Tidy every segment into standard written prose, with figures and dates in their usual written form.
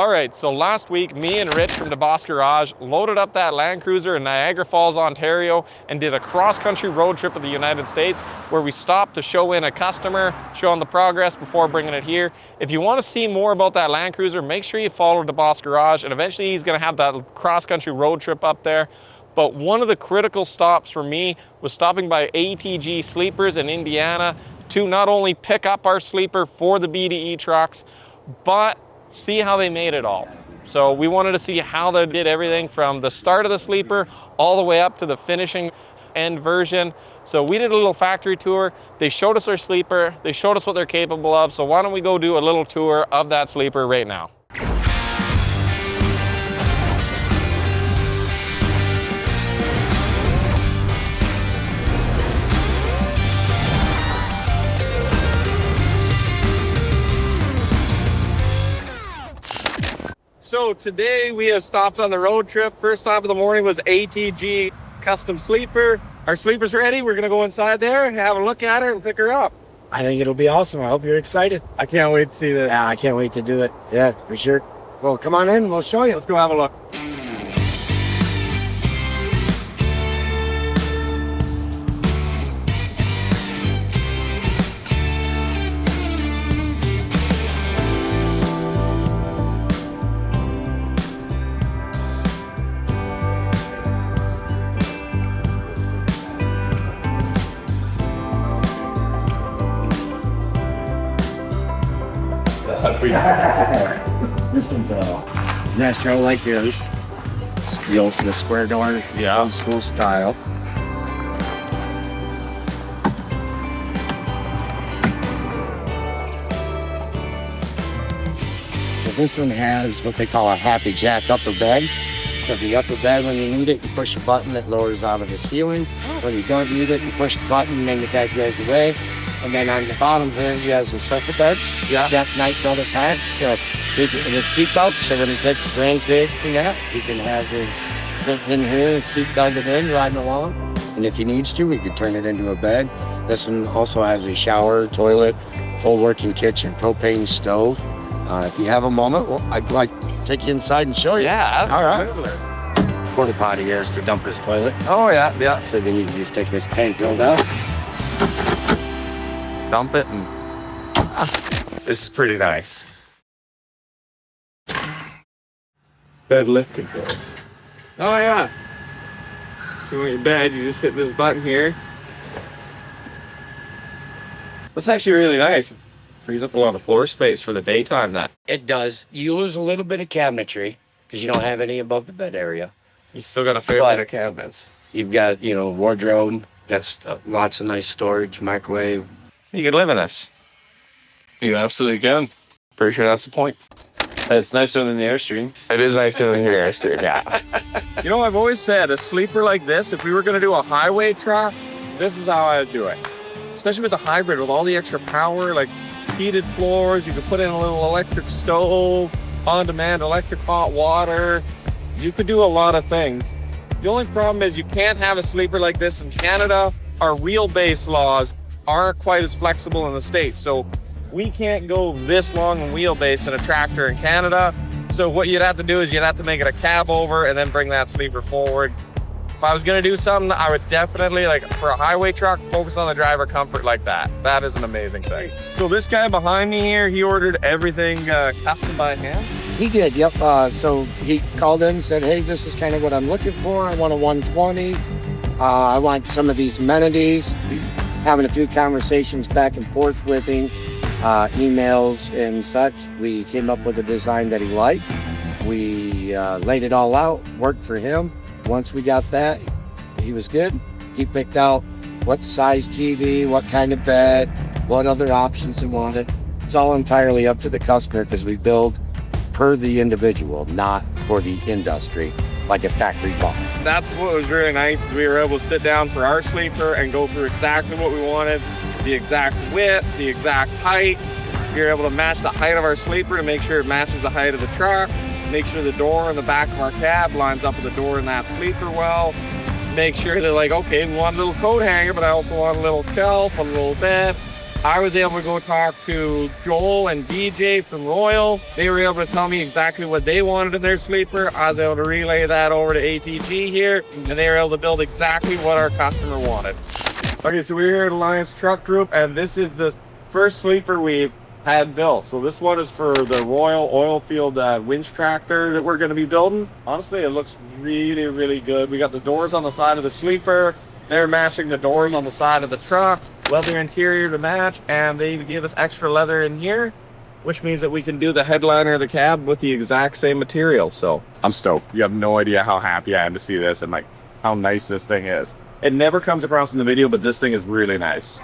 All right, so last week, me and Rich from DeBoss Garage loaded up that Land Cruiser in Niagara Falls, Ontario, and did a cross-country road trip of the United States where we stopped to show in a customer, show them the progress before bringing it here. If you want to see more about that Land Cruiser, make sure you follow DeBoss Garage, and eventually he's going to have that cross-country road trip up there. But one of the critical stops for me was stopping by ATG Sleepers in Indiana to not only pick up our sleeper for the BDE trucks, but see how they made it all. So we wanted to see how they did everything from the start of the sleeper all the way up to the finishing end version. So we did a little factory tour. They showed us our sleeper. They showed us what they're capable of. So why don't we go do a little tour of that sleeper right now. So today we have stopped on the road trip. First stop of the morning was ATG Custom Sleeper. Our sleeper's ready. We're gonna go inside there and have a look at her and pick her up. I think it'll be awesome. I hope you're excited. I can't wait to see this. Yeah, I can't wait to do it. Yeah, for sure. Well, come on in, we'll show you. Let's go have a look. This one's natural like yours. The square door, Yeah. old school style. So this one has what they call a happy jack upper bed. So the upper bed, when you need it, you push a button that lowers out of the ceiling. When you don't need it, you push the button and then the bed goes away. And then on the bottom here, you have some circle beds. Yeah. That nice other pad. So the seatbelt, so when he takes the grandkids out, he can have his in here and seat dug it in, riding along. And if he needs to, we can turn it into a bed. This one also has a shower, toilet, full working kitchen, propane stove. If you have a moment, well, I'd like to take you inside and show you. Yeah, absolutely. All right. Porta potty is to dump his toilet. Oh yeah, yeah. So then you can just take this tank filled out. Dump it and this is pretty nice. Bed lift controls. Oh yeah. So when you're in bed, you just hit this button here. That's actually really nice. Frees up a lot of floor space for the daytime. That It does. You lose a little bit of cabinetry because you don't have any above the bed area. you still got a fair bit of cabinets. You've got, wardrobe. That's lots of nice storage, microwave. You could live in this. You absolutely can. Pretty sure that's the point. It's nicer than the Airstream. It is nicer than your Airstream, yeah. You know, I've always said a sleeper like this, if we were going to do a highway truck, this is how I would do it. Especially with the hybrid, with all the extra power, like heated floors, you could put in a little electric stove, on-demand electric hot water. You could do a lot of things. The only problem is you can't have a sleeper like this in Canada. Our wheelbase laws aren't quite as flexible in the States. So we can't go this long in wheelbase in a tractor in Canada. So what you'd have to do is you'd have to make it a cab over and then bring that sleeper forward. If I was gonna do something, I would definitely, like for a highway truck, focus on the driver comfort like that. That is an amazing thing. So this guy behind me here, he ordered everything custom by hand? He did, yep. So he called in and said, hey, this is kind of what I'm looking for. I want a 120. I want some of these amenities. Having a few conversations back and forth with him, emails and such. We came up with a design that he liked. We laid it all out, worked for him. Once we got that, he was good. He picked out what size TV, what kind of bed, what other options he wanted. It's all entirely up to the customer because we build per the individual, not for the industry, like a factory bought. That's what was really nice, is we were able to sit down for our sleeper and go through exactly what we wanted, the exact width, the exact height. We were able to match the height of our sleeper to make sure it matches the height of the truck, make sure the door in the back of our cab lines up with the door in that sleeper well, make sure that, like, okay, we want a little coat hanger, but I also want a little shelf, a little bed. I was able to go talk to Joel and DJ from Royal. They were able to tell me exactly what they wanted in their sleeper. I was able to relay that over to ATG here, and they were able to build exactly what our customer wanted. Okay, so we're here at Alliance Truck Group, and this is the first sleeper we've had built. So this one is for the Royal Oilfield winch tractor that we're going to be building. Honestly, it looks really, really good. We got the doors on the side of the sleeper. They're matching the doors on the side of the truck. Leather interior to match, and they give us extra leather in here, which means that we can do the headliner of the cab with the exact same material. So I'm stoked. You have no idea how happy I am to see this and like how nice this thing is. It never comes across in the video, but this thing is really nice.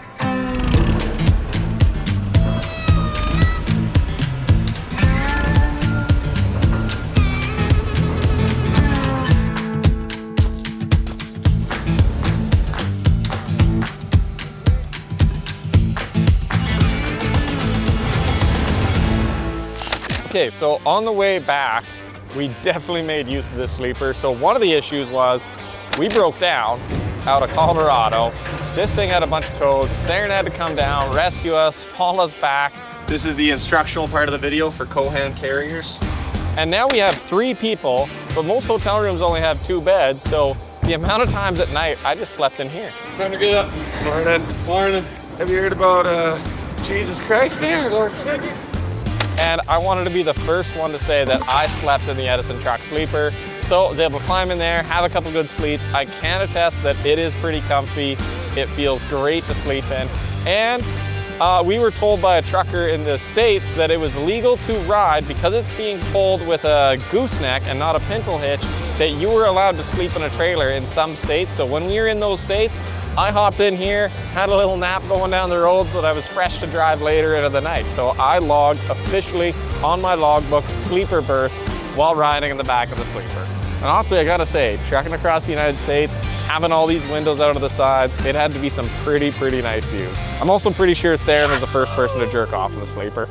Okay, so on the way back, we definitely made use of this sleeper. So one of the issues was we broke down out of Colorado. This thing had a bunch of codes. Darren had to come down, rescue us, haul us back. This is the instructional part of the video for co-hand carriers. And now we have 3 people, but most hotel rooms only have 2 beds. So the amount of times at night, I just slept in here. Time to get up. Morning. Morning. Have you heard about Jesus Christ there, Lord and Savior? And I wanted to be the first one to say that I slept in the Edison truck sleeper. So I was able to climb in there, have a couple good sleeps. I can attest that it is pretty comfy. It feels great to sleep in. And we were told by a trucker in the States that it was legal to ride because it's being pulled with a gooseneck and not a pintle hitch, that you were allowed to sleep in a trailer in some states. So when we were in those states, I hopped in here, had a little nap going down the road so that I was fresh to drive later into the night. So I logged officially on my logbook sleeper berth while riding in the back of the sleeper. And honestly, I gotta say, trekking across the United States, having all these windows out of the sides, it had to be some pretty nice views. I'm also pretty sure Theron was the first person to jerk off in the sleeper.